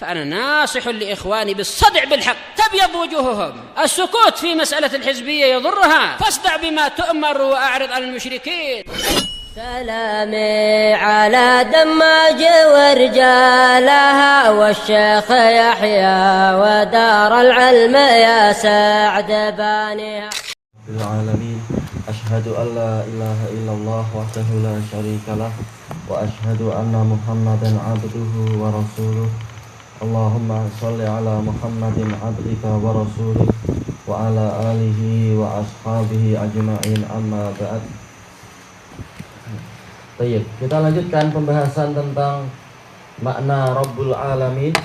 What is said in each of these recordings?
فأنا ناصح لإخواني بالصدع بالحق تبيض وجوههم. السكوت في مسألة الحزبية يضرها، فاصدع بما تؤمر وأعرض عن المشركين. سلامي على دماج ورجالها والشيخ يحيى ودار العلم يا سعد بانيها. العالمين أشهد أن لا إله إلا الله وحده لا شريك له وأشهد أن محمدا عبده ورسوله. اللهم صل على محمد عبدك ورسولك وعلى آله وأصحابه أجمعين أما بعد. Baik, kita lanjutkan pembahasan tentang makna Rabbul Alamin.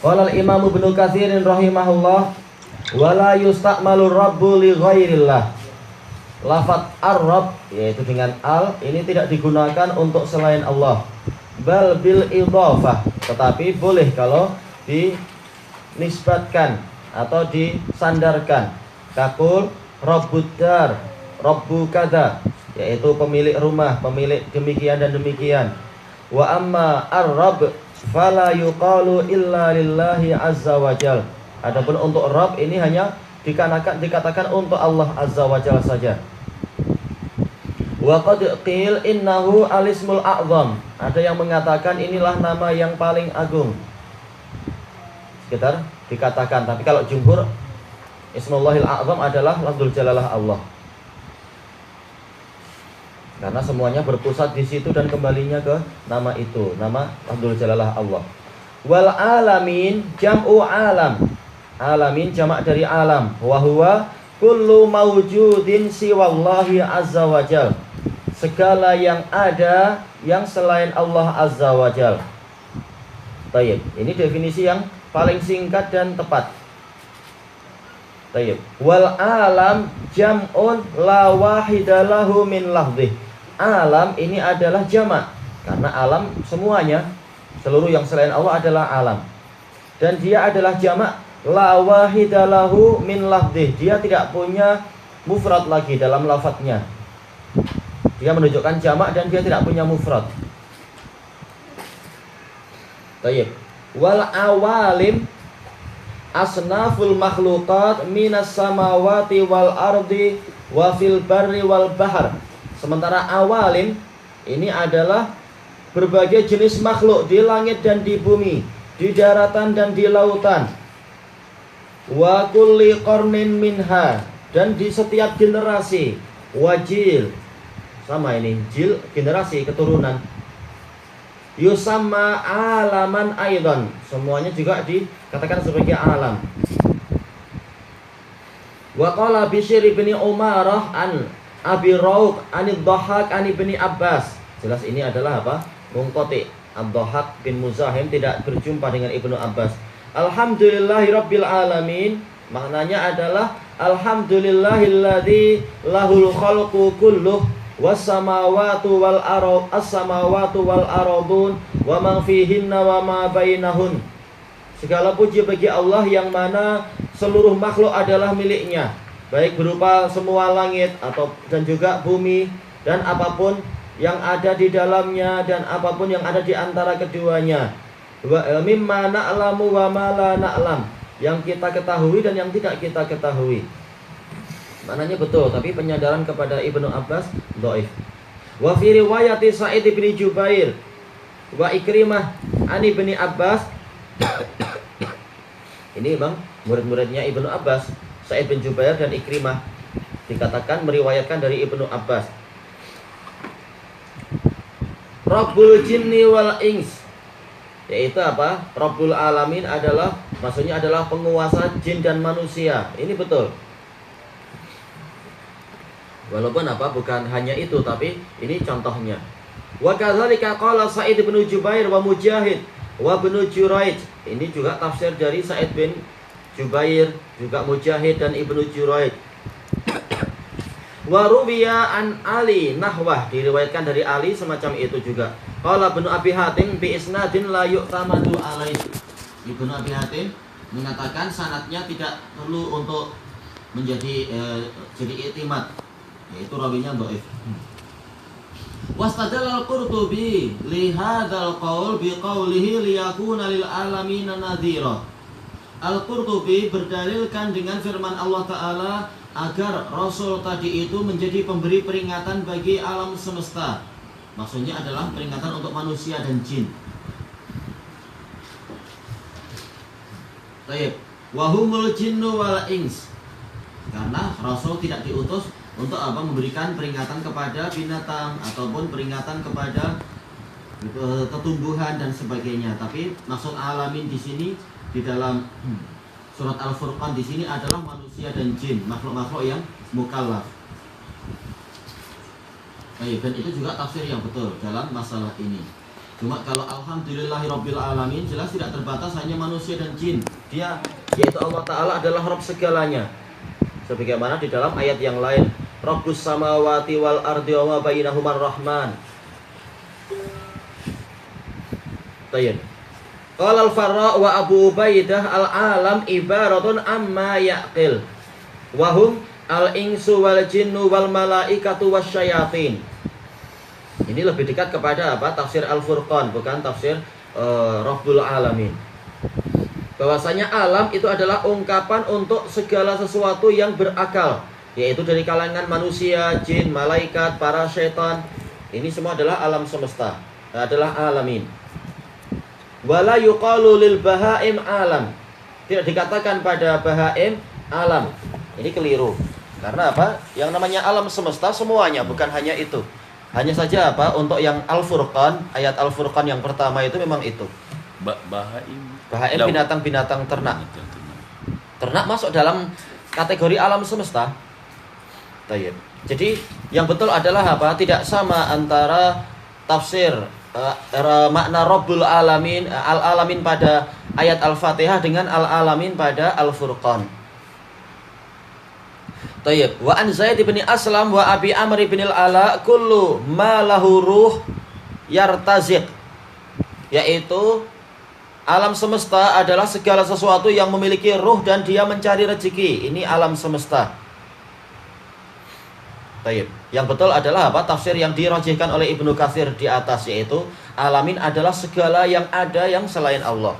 Qala al-Imam Ibnu Katsir rahimahullah, wala yusta'malu Rabbu li ghairillah. Lafaz ar-Rabb yaitu dengan al ini tidak digunakan untuk selain Allah. Bal bil idhafah, tetapi boleh kalau dinisbatkan atau disandarkan. Kakul Rabbud dar, Rabbu kada, yaitu pemilik rumah, pemilik demikian dan demikian. Wa amma ar-Rabb fala yuqalu illa lillahi azza wa jal. Adapun untuk Rabb ini hanya dikatakan untuk Allah azza wa jalla saja. Wa qad qil innahu alismul a'zam. Ada yang mengatakan inilah nama yang paling agung. Sekitar dikatakan, tapi kalau jumhur Ismullahil a'zam adalah lafzul jalalah Allah. Karena semuanya berpusat di situ dan kembalinya ke nama itu, nama Abdul Jalalah Allah. Wal alamin jam'u alam. Alamin jamak dari alam. Wa huwa kullu mawjudin siwallahi azza wa jal. Segala yang ada yang selain Allah azza wa jal. Baik, ini definisi yang paling singkat dan tepat. Baik. Wal alam jam'un la wahidalahu min lafdih. Alam ini adalah jamak, karena alam semuanya, seluruh yang selain Allah adalah alam. Dan dia adalah jamak, la wahidalahu min lafdih. Dia tidak punya mufrad lagi dalam lafadznya. Dia menunjukkan jamak dan dia tidak punya mufrad. Baik. Wal awalim asnaful makhluqat minas samawati wal ardi wa fil barri wal bahar. Sementara awalim ini adalah berbagai jenis makhluk di langit dan di bumi, di daratan dan di lautan. Wa kulli qarnin minha, dan di setiap generasi. Wajil, sama ini, jil generasi keturunan. Yusamma alaman aidan, semuanya juga dikatakan sebagai alam. Wa qala Bishr bin Umarah an Abi Rauq anid Dhahak an Ibni Abbas. Jelas ini adalah apa? Munqati. Ad-Dhahak bin Muzahim tidak berjumpa dengan Ibnu Abbas. Alhamdulillahi rabbil alamin, maknanya adalah alhamdulillahilladzi lahul khalqu kulluh was samawati wal ardh as-samawati wal ardun wa man fihinna wa ma bainahun. Segala puji bagi Allah yang mana seluruh makhluk adalah miliknya, baik berupa semua langit dan juga bumi dan apapun yang ada di dalamnya dan apapun yang ada di antara keduanya. Wa mimma na'lamu wa ma la na'lam, yang kita ketahui dan yang tidak kita ketahui. Maknanya betul, tapi penyadaran kepada Ibnu Abbas dhaif. Wa fi riwayati Sa'id bin Jubair wa Ikrimah an Ibni Abbas. Ini Bang, murid-muridnya Ibnu Abbas, Sa'id bin Jubair dan Ikrimah, dikatakan meriwayatkan dari Ibnu Abbas. Rabbul jinni wal ins, yaitu apa? Rabbul alamin adalah, maksudnya adalah penguasa jin dan manusia. Ini betul. Walaupun apa? Bukan hanya itu, tapi ini contohnya. Wa kadzalika qala Sa'id bin Jubair wa Mujahid wa Ibnu Juraij. Ini juga tafsir dari Sa'id bin Jubair, juga Mujahid dan Ibnu Juraij. Wa ruwiya an Ali nahwah, diriwayatkan dari Ali semacam itu juga. Qala Ibnu Abi Hatim bi isnadin la yu'tamadu alaihi. Ibnu Abi Hatim mengatakan sanadnya tidak perlu untuk menjadi jadi i'timad, yaitu rawinya dhaif. Wastadalla al-Qurtubi li hadzal qaul bi qawlihi liyakuna lil alamin nadhira. Al-Qurtubi berdalilkan dengan firman Allah Ta'ala agar Rasul tadi itu menjadi pemberi peringatan bagi alam semesta. Maksudnya adalah peringatan untuk manusia dan jin. Baik, wahumul jinnu wal ins. Karena Rasul tidak diutus untuk apa? Memberikan peringatan kepada binatang ataupun peringatan kepada tumbuhan dan sebagainya. Tapi maksud alamin di sini di dalam surat Al-Furqan di sini adalah manusia dan jin, makhluk-makhluk yang mukallaf. Baik, dan itu juga tafsir yang betul dalam masalah ini. Cuma kalau alhamdulillahirabbil alamin jelas tidak terbatas hanya manusia dan jin. Dia yaitu Allah Ta'ala adalah Rabb segalanya. Sebagaimana di dalam ayat yang lain, Rabbus samawati wal ardi wa ma bainahumar rahman. Baik. Qala al-Farra wa Abu Ubaidah al-alam ibaratun amma yaqil wa hum al-insu wal jinnu wal malaikatu wasyayatin. Ini lebih dekat kepada apa? Tafsir Al-Furqan, bukan tafsir Rabbul Alamin. Bahwasanya alam itu adalah ungkapan untuk segala sesuatu yang berakal, yaitu dari kalangan manusia, jin, malaikat, para syaitan. Ini semua adalah alam semesta, adalah alamin. Wala yuqalu lil bahaim alam. Tidak dikatakan pada bahaim alam. Ini keliru. Karena apa? Yang namanya alam semesta semuanya, bukan hanya itu. Hanya saja apa? Untuk yang Al-Furqan, ayat Al-Furqan yang pertama itu memang itu. Bahaim binatang-binatang ternak. Ternak masuk dalam kategori alam semesta. Tayyib. Jadi yang betul adalah apa? Tidak sama antara tafsir makna Rabbul Alamin, Al-Alamin pada ayat Al-Fatihah dengan Al-Alamin pada Al-Furqan. Tayyib. Wa an Zaid bin Aslam wa Abi Amr bin Al-Ala kullu ma lahu ruh yartaziq. Yaitu alam semesta adalah segala sesuatu yang memiliki ruh dan dia mencari rezeki. Ini alam semesta. Tayyib. Yang betul adalah apa? Tafsir yang dirajihkan oleh Ibnu Katsir di atas, yaitu alamin adalah segala yang ada yang selain Allah.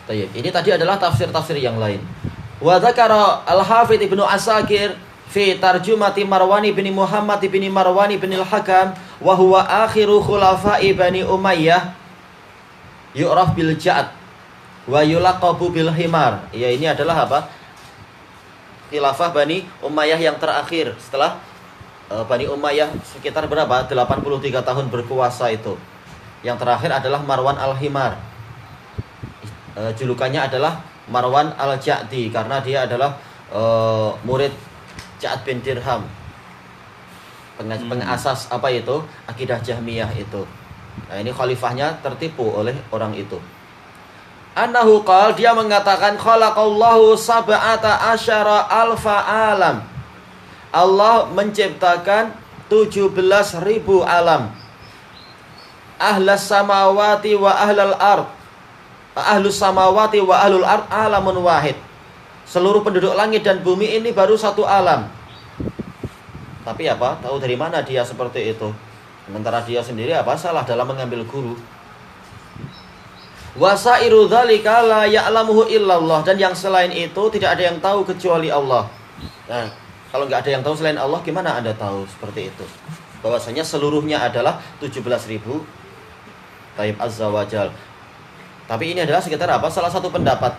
Tayyib. Ini tadi adalah tafsir-tafsir yang lain. Wa dzakara Al-Hafidz Ibnu Asakir fi tarjumati Marwan bin Muhammad bin Marwan bin Al-Hakam wa huwa akhiru khulafa'i Bani Umayyah yu'raf bil Ja'd wa yulaqabu bil Himar. Ya, ini adalah apa? Khilafah Bani Umayyah yang terakhir setelah Bani Umayyah sekitar berapa? 83 tahun berkuasa itu. Yang terakhir adalah Marwan al-Himar. Julukannya adalah Marwan al-Ja'di karena dia adalah murid Ja'd bin Dirham. Pengasas apa itu? Akidah Jahmiyah itu. Nah, ini khalifahnya tertipu oleh orang itu. Annahu qal, dia mengatakan khalaqallahu sab'ata asyara alfa alam. Allah menciptakan 17.000 alam. Ahlas samawati wa ahlal ard. Ahlus samawati wa ahlul ard alamun wahid. Seluruh penduduk langit dan bumi ini baru satu alam. Tapi apa? Tahu dari mana dia seperti itu? Sementara dia sendiri apa salah dalam mengambil guru? Wasairu dzalika la ya'lamuhu illallah, dan yang selain itu tidak ada yang tahu kecuali Allah. Nah, kalau nggak ada yang tahu selain Allah, gimana Anda tahu seperti itu? Bahwasanya seluruhnya adalah 17.000 Taib Azza wa Jal. Tapi ini adalah sekitar apa? Salah satu pendapat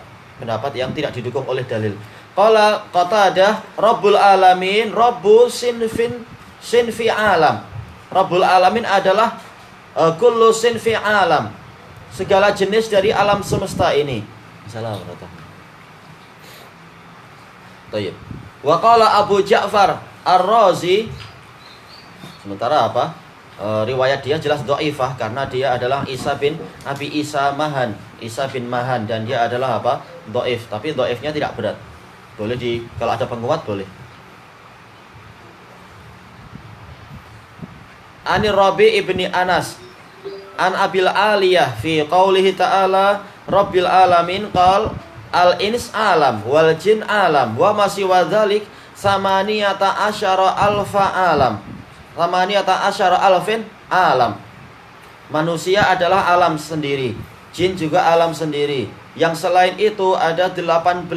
yang tidak didukung oleh dalil. Qala Qatadah Rabbul Alamin Rabbu sinfi alam. Rabbul Alamin adalah kullu sinfi alam, segala jenis dari alam semesta ini. Assalamualaikum. Tayyib. Wa qala Abu Ja'far Ar-Razi, sementara apa? Riwayat dia jelas dhaifah karena dia adalah Isa bin Abi Isa Mahan, Isa bin Mahan, dan dia adalah apa? Dhaif, tapi dhaifnya tidak berat. Boleh kalau ada penguat boleh. Ani Rabi ibni Anas an Abil Aliyah fi qaulihi ta'ala Rabbil alamin qal al ins alam wal jin alam wa ma siwa dzalik samaniyata asyara alfa alam. Samaniyata asyara alfin alam. Manusia adalah alam sendiri, jin juga alam sendiri. Yang selain itu ada 18.000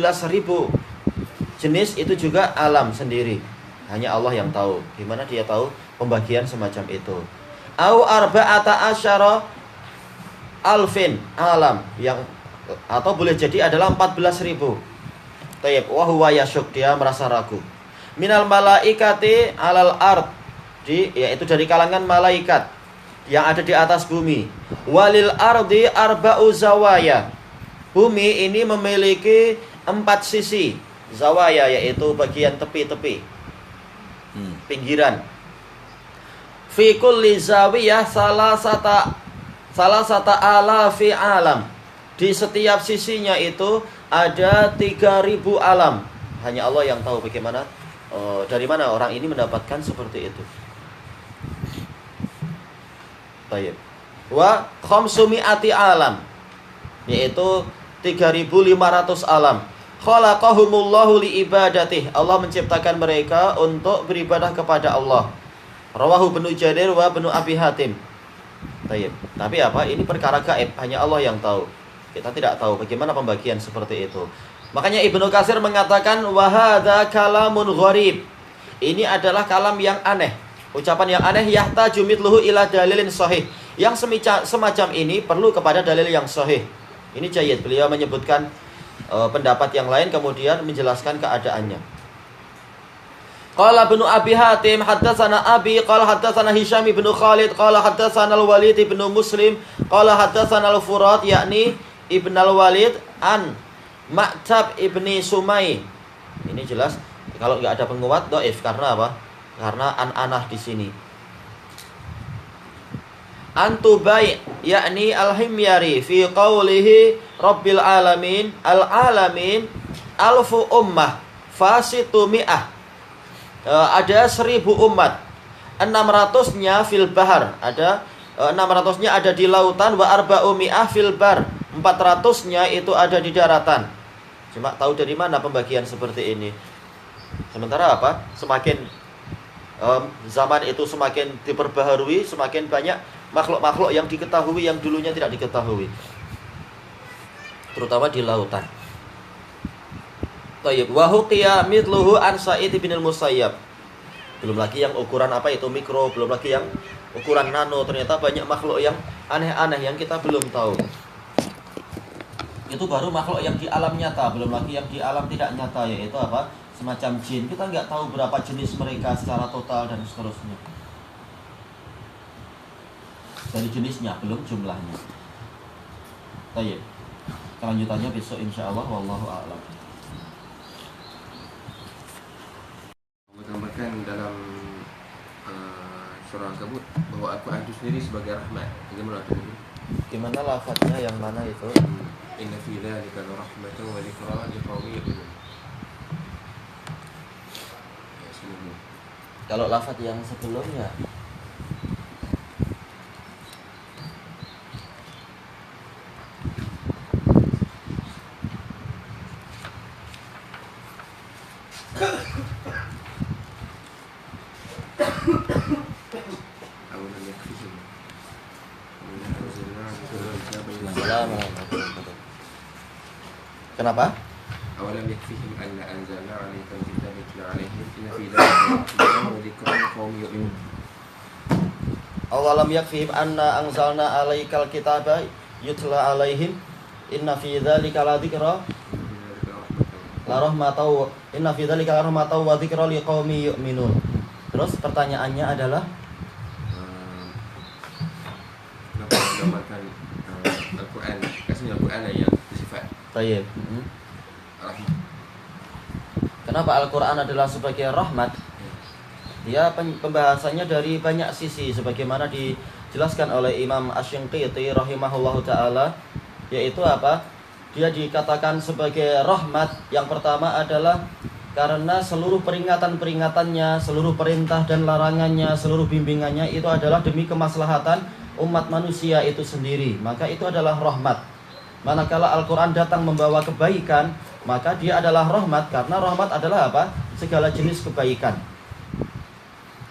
jenis, itu juga alam sendiri. Hanya Allah yang tahu. Gimana dia tahu pembagian semacam itu? Au arba'ata asyara alfin alam, yang atau boleh jadi adalah 14.000. Tayyib, wa huwa yasyuk, dia merasa ragu. Minal malaikati alal ard, yaitu dari kalangan malaikat yang ada di atas bumi. Walil ardi arba'u zawaya, bumi ini memiliki 4 sisi. Zawaya yaitu bagian tepi-tepi, pinggiran. Fi kulli zawiyah salasata alafi alam, di setiap sisinya itu ada 3.000 alam. Hanya Allah yang tahu bagaimana, dari mana orang ini mendapatkan seperti itu. Baik. Wa khamsumi'ati alam, yaitu 3.500 alam. Khalaqahumullahu liibadatih, Allah menciptakan mereka untuk beribadah kepada Allah. Rawahu Ibnu Jarir wa Ibnu Abi Hatim. Baik. Tapi apa? Ini perkara gaib, hanya Allah yang tahu. Kita tidak tahu bagaimana pembagian seperti itu. Makanya Ibnu Katsir mengatakan wa hadza kalamun gharib. Ini adalah kalam yang aneh, ucapan yang aneh. Yahtaju mithluhu ila dalilin sahih. Yang semacam ini perlu kepada dalil yang sahih. Ini jayyid. Beliau menyebutkan pendapat yang lain kemudian menjelaskan keadaannya. Qala Ibnu Abi Hatim haddatsana Abi qala haddatsana Hisham bin Khalid qala haddatsana Al-Walid bin Muslim qala haddatsana Al-Furat yakni Ibn Al-Walid an Ma'tab ibni Sumai. Ini jelas kalau enggak ada penguat dhaif, karena apa? Karena an-anah di sini. Antubai yakni Al-Himyari fi qawlihi Rabbil alamin al-alamin alfu ummah fasitu mi'ah. Ada 1.000 umat, 600-nya fil bahar, ada 600-nya ada di lautan, wa arba'u mi'ah fil bar, 400-nya itu ada di daratan. Cuma tahu dari mana pembagian seperti ini? Sementara apa? Semakin zaman itu semakin diperbaharui, semakin banyak makhluk-makhluk yang diketahui yang dulunya tidak diketahui, terutama di lautan. Tayyib, wa huqiya mithluhu an Sa'id bin al-Musayyab. Belum lagi yang ukuran apa itu mikro, belum lagi yang ukuran nano. Ternyata banyak makhluk yang aneh-aneh yang kita belum tahu. Itu baru makhluk yang di alam nyata, belum lagi yang di alam tidak nyata, yaitu apa? Semacam jin. Kita nggak tahu berapa jenis mereka secara total dan seterusnya. Dari jenisnya, belum jumlahnya. Tayyib. Kelanjutannya besok insyaallah, wallahu a'lam. Tambahkan dalam surah Al-Kabut bahwa Al-Quran itu sendiri sebagai rahmat. Bagaimana itu? Gimana lafadznya yang mana itu? Inna fi dzalika larahmatan wa dzikra liqaumin yu'minun. Kalau lafadz yang sebelumnya kenapa? Awalam yakfihim anna anzalna 'alaikal kitaba yutla 'alaihim inna fi dzalika wa dzikra liqaumin yu'minun. Awalam yakfihim anna anzalna 'alaikal kitaba yutla 'alaihim inna fi dzalika la dzikra la rahmatan inna fi dzalika la rahmatan wa dzikra liqaumin yu'minun. Terus pertanyaannya adalah kenapa menggambarkan Al-Quran, kasihnya Al-Quran yang bersifat tayyib. rahmat. Kenapa Al-Quran adalah sebagai rahmat? Ya, pembahasannya dari banyak sisi, sebagaimana dijelaskan oleh Imam Asy-Syanqiti rahimahullahu ta'ala, yaitu apa? Dia dikatakan sebagai rahmat. Yang pertama adalah karena seluruh peringatan-peringatannya, seluruh perintah dan larangannya, seluruh bimbingannya itu adalah demi kemaslahatan umat manusia itu sendiri. Maka itu adalah rahmat. Manakala Al-Quran datang membawa kebaikan maka dia adalah rahmat, karena rahmat adalah apa? Segala jenis kebaikan.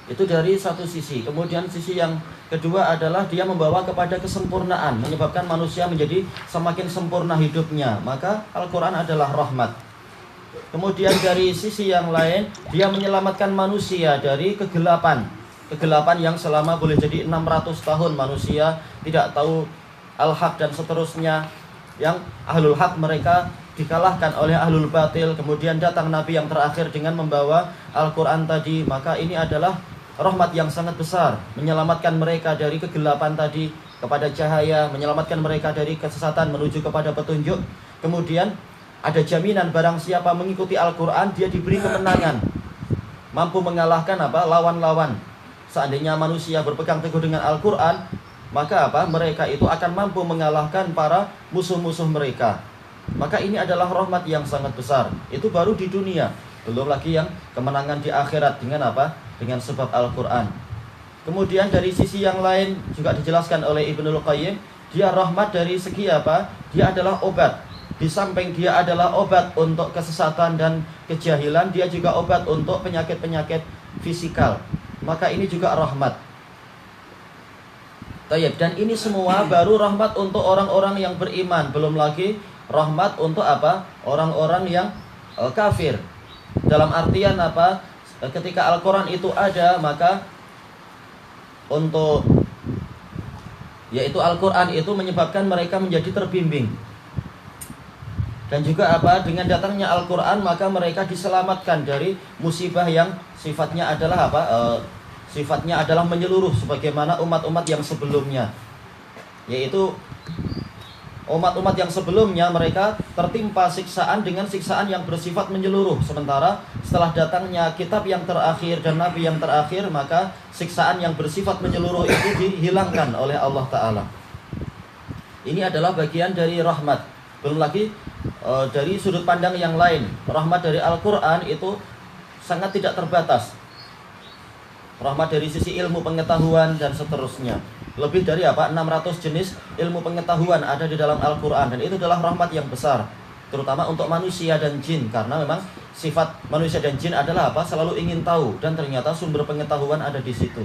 Itu dari satu sisi. Kemudian sisi yang kedua adalah dia membawa kepada kesempurnaan, menyebabkan manusia menjadi semakin sempurna hidupnya. Maka Al-Quran adalah rahmat. Kemudian dari sisi yang lain, dia menyelamatkan manusia dari kegelapan. Kegelapan yang selama boleh jadi 600 tahun manusia tidak tahu al-haq dan seterusnya. Yang ahlul haq mereka dikalahkan oleh ahlul batil. Kemudian datang Nabi yang terakhir dengan membawa Al-Quran tadi. Maka ini adalah rahmat yang sangat besar, menyelamatkan mereka dari kegelapan tadi kepada cahaya, menyelamatkan mereka dari kesesatan menuju kepada petunjuk. Kemudian ada jaminan barang siapa mengikuti Al-Quran, dia diberi kemenangan, mampu mengalahkan apa? Lawan-lawan. Seandainya manusia berpegang teguh dengan Al-Quran, maka apa? Mereka itu akan mampu mengalahkan para musuh-musuh mereka. Maka ini adalah rahmat yang sangat besar. Itu baru di dunia, belum lagi yang kemenangan di akhirat dengan apa? Dengan sebab Al-Quran. Kemudian dari sisi yang lain juga dijelaskan oleh Ibnul Qayyim, dia rahmat dari segi apa? Dia adalah obat. Di samping dia adalah obat untuk kesesatan dan kejahilan, dia juga obat untuk penyakit-penyakit fisikal. Maka ini juga rahmat. Dan ini semua baru rahmat untuk orang-orang yang beriman. Belum lagi rahmat untuk apa? Orang-orang yang kafir. Dalam artian apa? Ketika Al-Quran itu ada, maka untuk yaitu Al-Quran itu menyebabkan mereka menjadi terbimbing. Dan juga apa? Dengan datangnya Al-Quran, maka mereka diselamatkan dari musibah yang sifatnya adalah apa? Sifatnya adalah menyeluruh sebagaimana umat-umat yang sebelumnya. Yaitu umat-umat yang sebelumnya mereka tertimpa siksaan dengan siksaan yang bersifat menyeluruh. Sementara setelah datangnya kitab yang terakhir dan nabi yang terakhir, maka siksaan yang bersifat menyeluruh itu dihilangkan oleh Allah Ta'ala. Ini adalah bagian dari rahmat. Belum lagi dari sudut pandang yang lain, rahmat dari Al-Quran itu sangat tidak terbatas. Rahmat dari sisi ilmu pengetahuan dan seterusnya. Lebih dari apa? 600 jenis ilmu pengetahuan ada di dalam Al-Quran. Dan itu adalah rahmat yang besar, terutama untuk manusia dan jin. Karena memang sifat manusia dan jin adalah apa? Selalu ingin tahu. Dan ternyata sumber pengetahuan ada di situ.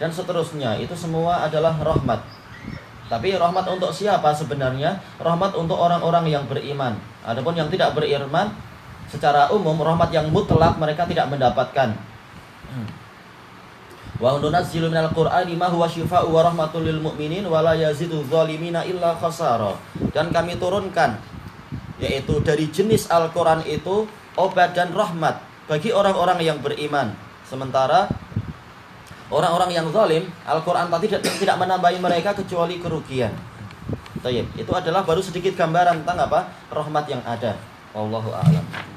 Dan seterusnya. Itu semua adalah rahmat. Tapi rahmat untuk siapa sebenarnya? Rahmat untuk orang-orang yang beriman. Adapun yang tidak beriman, secara umum rahmat yang mutlak mereka tidak mendapatkan. Wa nunazzilu minal Qur'ani ma huwa syifaa'un wa rahmatul lil mu'minin wa la yazidu dzalimina illa khasara. Dan kami turunkan yaitu dari jenis Al-Qur'an itu obat dan rahmat bagi orang-orang yang beriman. Sementara orang-orang yang zalim, Al-Qur'an tidak menambahi mereka kecuali kerugian. Baik, itu adalah baru sedikit gambaran tentang apa? Rahmat yang ada. Wallahu a'lam.